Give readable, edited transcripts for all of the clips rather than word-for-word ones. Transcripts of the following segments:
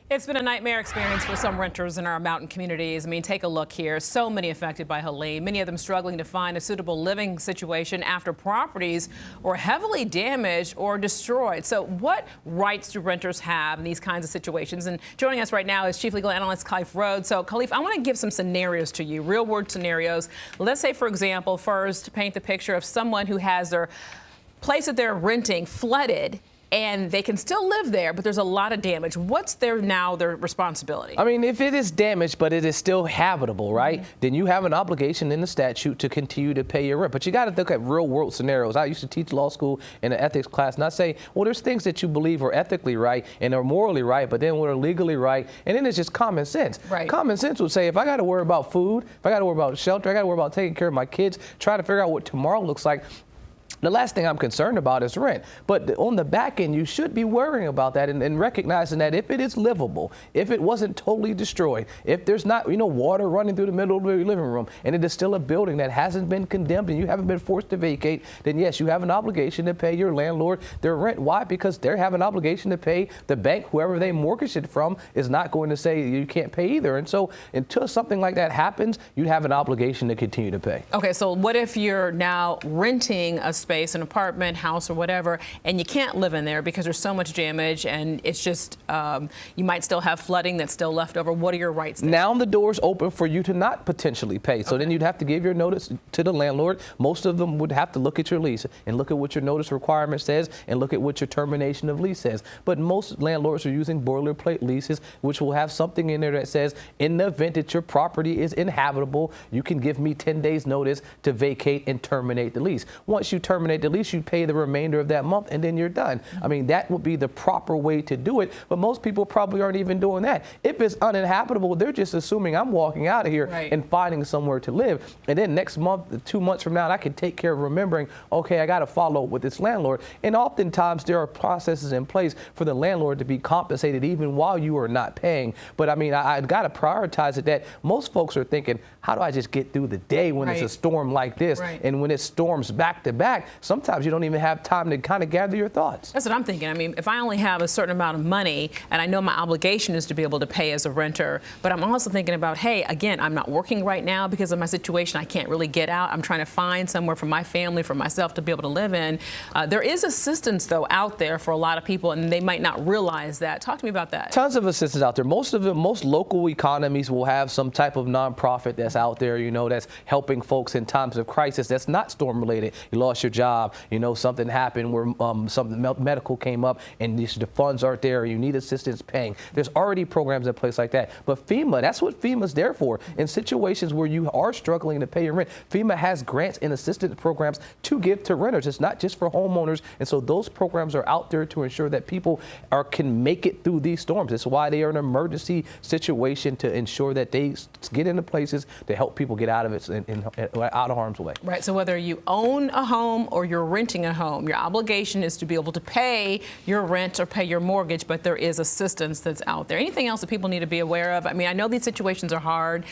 It's been a nightmare experience for some renters in our mountain communities. I mean, take a look here. So many affected by Helene, many of them struggling to find a suitable living situation after properties were heavily damaged or destroyed. So what rights do renters have in these kinds of situations? And joining us right now is Chief Legal Analyst Khalif Rhodes. So Khalif, I want to give some scenarios to you, real world scenarios. Let's say, for example, first paint the picture of someone who has their place that they're renting flooded, and they can still live there, but there's a lot of damage. What's their responsibility? I mean, if it is damaged, but it is still habitable, right, then you have an obligation in the statute to continue to pay your rent. But you got to look at real world scenarios. I used to teach law school in an ethics class, and I say, well, there's things that you believe are ethically right and are morally right, but then what are legally right, and then it's just common sense. Right. Common sense would say, if I got to worry about food, if I got to worry about shelter, I got to worry about taking care of my kids, trying to figure out what tomorrow looks like, the last thing I'm concerned about is rent. But on the back end, you should be worrying about that and recognizing that if it is livable, if it wasn't totally destroyed, if there's not, water running through the middle of your living room, and it is still a building that hasn't been condemned and you haven't been forced to vacate, then yes, you have an obligation to pay your landlord their rent. Why? Because they have an obligation to pay the bank. Whoever they mortgage it from is not going to say you can't pay either. And so until something like that happens, you have an obligation to continue to pay. Okay, so what if you're now renting a space, an apartment, house, or whatever, and you can't live in there because there's so much damage and it's just, you might still have flooding that's still left over? What are your rights there? Now the door's open for you to not potentially pay. So then you'd have to give your notice to the landlord. Most of them would have to look at your lease and look at what your notice requirement says and look at what your termination of lease says. But most landlords are using boilerplate leases, which will have something in there that says, in the event that your property is inhabitable, you can give me 10 days notice to vacate and terminate the lease. Once you terminate the lease, you pay the remainder of that month and then you're done. I mean, that would be the proper way to do it, but most people probably aren't even doing that. If it's uninhabitable, they're just assuming I'm walking out of here and finding somewhere to live. And then next month, 2 months from now, I can take care of remembering, okay, I got to follow up with this landlord. And oftentimes there are processes in place for the landlord to be compensated even while you are not paying. But I mean, I got to prioritize it that most folks are thinking, how do I just get through the day when it's a storm like this? And when it storms back to back, sometimes you don't even have time to kind of gather your thoughts. That's what I'm thinking. I mean, if I only have a certain amount of money and I know my obligation is to be able to pay as a renter, but I'm also thinking about, hey, again, I'm not working right now because of my situation. I can't really get out. I'm trying to find somewhere for my family, for myself to be able to live in. There is assistance, though, out there for a lot of people, and they might not realize that. Talk to me about that. Tons of assistance out there. Most local economies will have some type of nonprofit that's out there, that's helping folks in times of crisis that's not storm related. You lost your job, something happened where something medical came up and the funds aren't there, you need assistance paying. There's already programs in place like that. But FEMA, that's what FEMA's there for. In situations where you are struggling to pay your rent, FEMA has grants and assistance programs to give to renters. It's not just for homeowners. And so those programs are out there to ensure that people can make it through these storms. It's why they are an emergency situation, to ensure that they get into places to help people get out of it out of harm's way. Right. So whether you own a home or you're renting a home, your obligation is to be able to pay your rent or pay your mortgage, but there is assistance that's out there. Anything else that people need to be aware of? I mean, I know these situations are hard.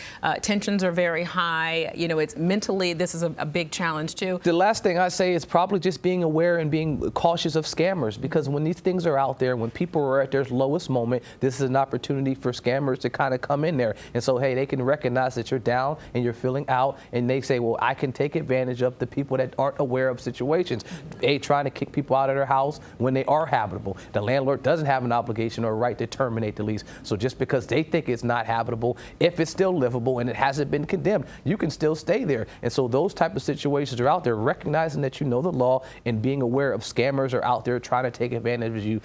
Tensions are very high. It's mentally, this is a big challenge too. The last thing I say is probably just being aware and being cautious of scammers, because when these things are out there, when people are at their lowest moment, this is an opportunity for scammers to kind of come in there. And so, hey, they can recognize that you're down and you're feeling out, and they say, well, I can take advantage of the people that aren't aware of situations. Trying to kick people out of their house when they are habitable. The landlord doesn't have an obligation or a right to terminate the lease. So just because they think it's not habitable, if it's still livable and it hasn't been condemned, you can still stay there. And so those type of situations are out there. Recognizing that you know the law and being aware of scammers are out there trying to take advantage of you.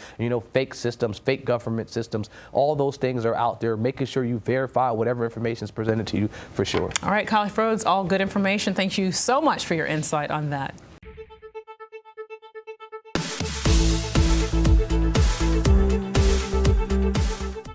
Fake systems, fake government systems, all those things are out there. Making sure you verify whatever information is presented to you for sure. All right, Khalif Rhodes, all good information. Thank you so much for your insight on that.